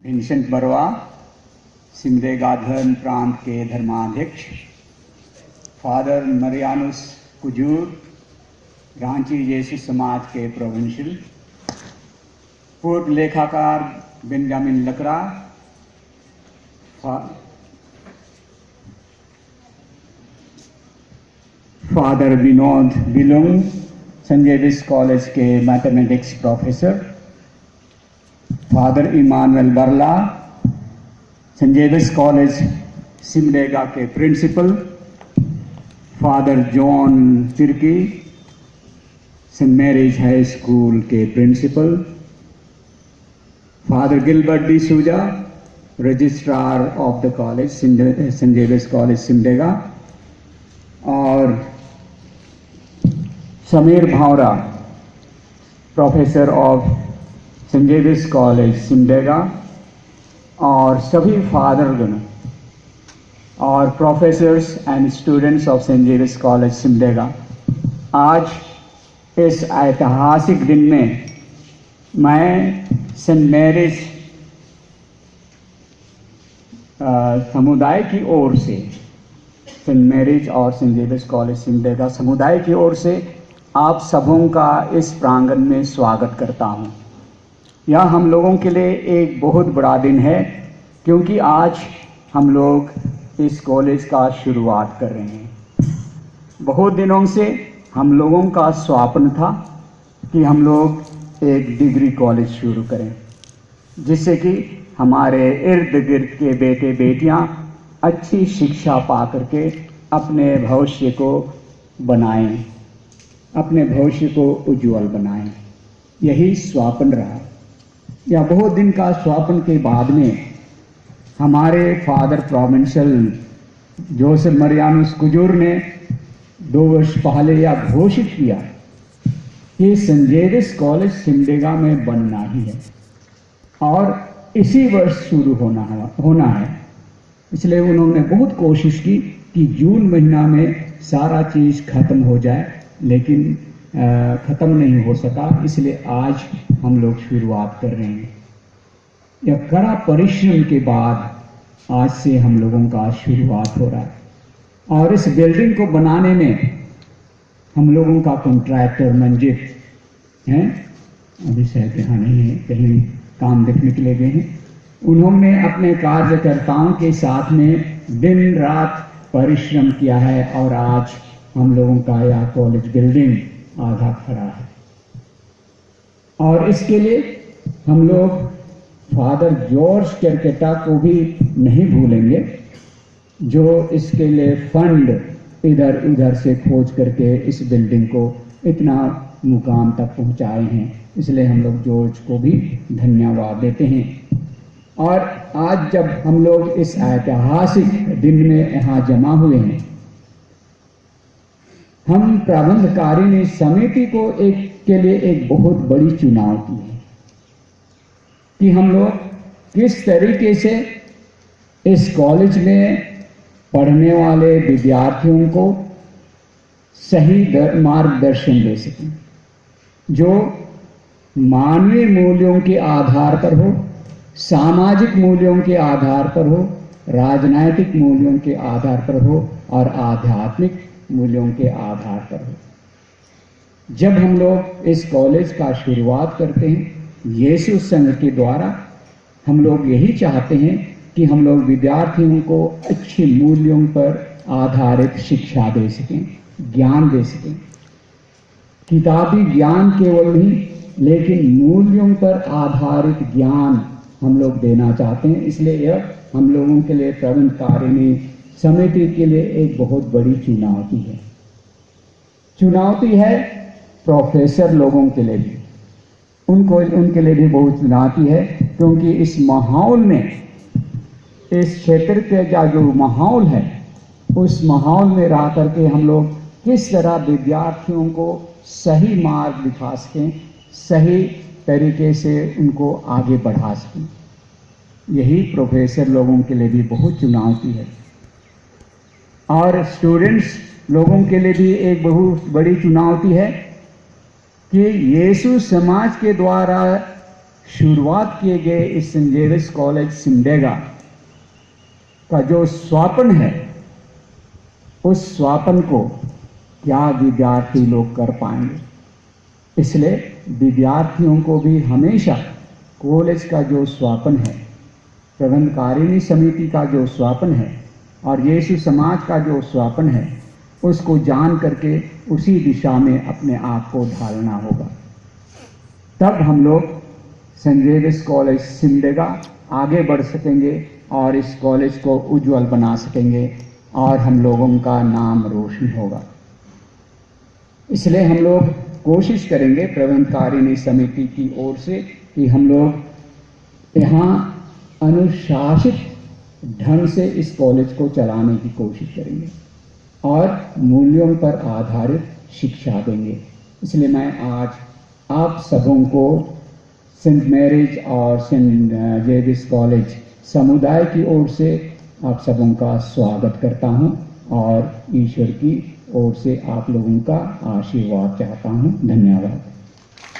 Vincent Barwa, Simdega धर्म प्रांत के धर्माध्यक्ष, फादर मरियानुस कुजूर, रांची यीशु समाज के प्रोविंशियल, पूर्व लेखाकार Benjamin Lakra, father Vinod Bilung, Sanjay Vis college के mathematics professor, father Emmanuel Barla, Sanjay Vis college Simdega के principal, father John Tirkey, Saint Mary's high school के principal, father Gilbert D'Souza, registrar of the college Sanjay Vis college Simdega, और Sameer Bhawra, professor of Sanjay Vis college Simdega, और सभी फादरगण और professors and students of Sanjay Vis college Simdega, आज इस ऐतिहासिक दिन में मैं सेंट मैरीज समुदाय की ओर से, सेंट मैरीज और संजय विस कॉलेज सिमडेगा समुदाय की ओर से आप सबों का इस प्रांगण में स्वागत करता हूं। यह हम लोगों के लिए एक बहुत बड़ा दिन है, क्योंकि आज हम लोग इस कॉलेज का शुरुआत कर रहे हैं। बहुत दिनों से हम लोगों का स्वप्न था कि हम लोग एक डिग्री कॉलेज शुरू करें, जिससे कि हमारे इर्द गिर्द के बेटे बेटियां अच्छी शिक्षा पा करके अपने भविष्य को बनाएं, अपने भविष्य को उज्जवल बनाएं। यही स्वप्न रहा। या बहुत दिन का स्वप्न के बाद में हमारे father provincial Joseph Marianus Kujur ने 2 वर्ष पहले यह घोषित किया कि संजय विस कॉलेज सिमडेगा में बनना ही है और इसी वर्ष शुरू होना है। इसलिए उन्होंने बहुत कोशिश की कि जून महीना में सारा चीज़ खत्म हो जाए, लेकिन ख़त्म नहीं हो सका। इसलिए आज हम लोग शुरुआत कर रहे हैं। यह कड़ा परिश्रम के बाद आज से हम लोगों का शुरुआत हो रहा है। और इस बिल्डिंग को बनाने में हम लोगों का कॉन्ट्रैक्टर मंजित हैं, अभी शायद यहाँ नहीं है, कहीं काम देखने के लिए गए हैं। उन्होंने अपने कार्यकर्ताओं के साथ में दिन रात परिश्रम किया है और आज हम लोगों का यह कॉलेज बिल्डिंग आधा खड़ा है। और इसके लिए हम लोग फादर जॉर्ज कैरकेटा को भी नहीं भूलेंगे, जो इसके लिए फंड इधर उधर से खोज करके इस बिल्डिंग को इतना मुकाम तक पहुंचाए हैं। इसलिए हम लोग जॉर्ज को भी धन्यवाद देते हैं। और आज जब हम लोग इस ऐतिहासिक दिन में यहाँ जमा हुए हैं, हम प्रबंधकारिणी समिति को के लिए एक बहुत बड़ी चुनौती है कि हम लोग किस तरीके से इस कॉलेज में पढ़ने वाले विद्यार्थियों को सही मार्गदर्शन दे सकें, जो मानवीय मूल्यों के आधार पर हो, सामाजिक मूल्यों के आधार पर हो, राजनैतिक मूल्यों के आधार पर हो और आध्यात्मिक मूल्यों के आधार पर हो। जब हम लोग इस कॉलेज का शुरुआत करते हैं यीशु संघ के द्वारा, हम लोग यही चाहते हैं कि हम लोग विद्यार्थियों को अच्छे मूल्यों पर आधारित शिक्षा दे सकें, ज्ञान दे सकें। किताबी ज्ञान केवल नहीं, लेकिन मूल्यों पर आधारित ज्ञान हम लोग देना चाहते हैं। इसलिए यह हम लोगों के लिए प्रबंधकारिणी समिति के लिए एक बहुत बड़ी चुनौती है। चुनौती है प्रोफेसर लोगों के लिए भी, उनके लिए भी बहुत चुनौती है, क्योंकि इस माहौल में, इस क्षेत्र का जो माहौल है, उस माहौल में रह करके हम लोग किस तरह विद्यार्थियों को सही मार्ग दिखा सकें, सही तरीके से उनको आगे बढ़ा सकें। यही प्रोफेसर लोगों के लिए भी बहुत चुनौती है। और स्टूडेंट्स लोगों के लिए भी एक बहुत बड़ी चुनौती है कि यीशु समाज के द्वारा शुरुआत किए गए इस सेंट जेवियर्स कॉलेज सिमडेगा का जो स्वापन है, उस स्वापन को क्या विद्यार्थी लोग कर पाएंगे। इसलिए विद्यार्थियों को भी हमेशा कॉलेज का जो स्वापन है, प्रबंधकारिणी समिति का जो स्वापन है और यीशु समाज का जो स्वापन है, उसको जान करके उसी दिशा में अपने आप को ढालना होगा। तब हम लोग सेंट जेवियर्स कॉलेज सिमडेगा आगे बढ़ सकेंगे और इस कॉलेज को उज्जवल बना सकेंगे और हम लोगों का नाम रोशन होगा। इसलिए हम लोग कोशिश करेंगे प्रबंधकारिणी समिति की ओर से कि हम लोग यहाँ अनुशासित ढंग से इस कॉलेज को चलाने की कोशिश करेंगे और मूल्यों पर आधारित शिक्षा देंगे। इसलिए मैं आज आप सबों को सेंट मैरीज और सेंट जेवियर्स कॉलेज समुदाय की ओर से आप सबों का स्वागत करता हूं और ईश्वर की ओर से आप लोगों का आशीर्वाद चाहता हूं। धन्यवाद।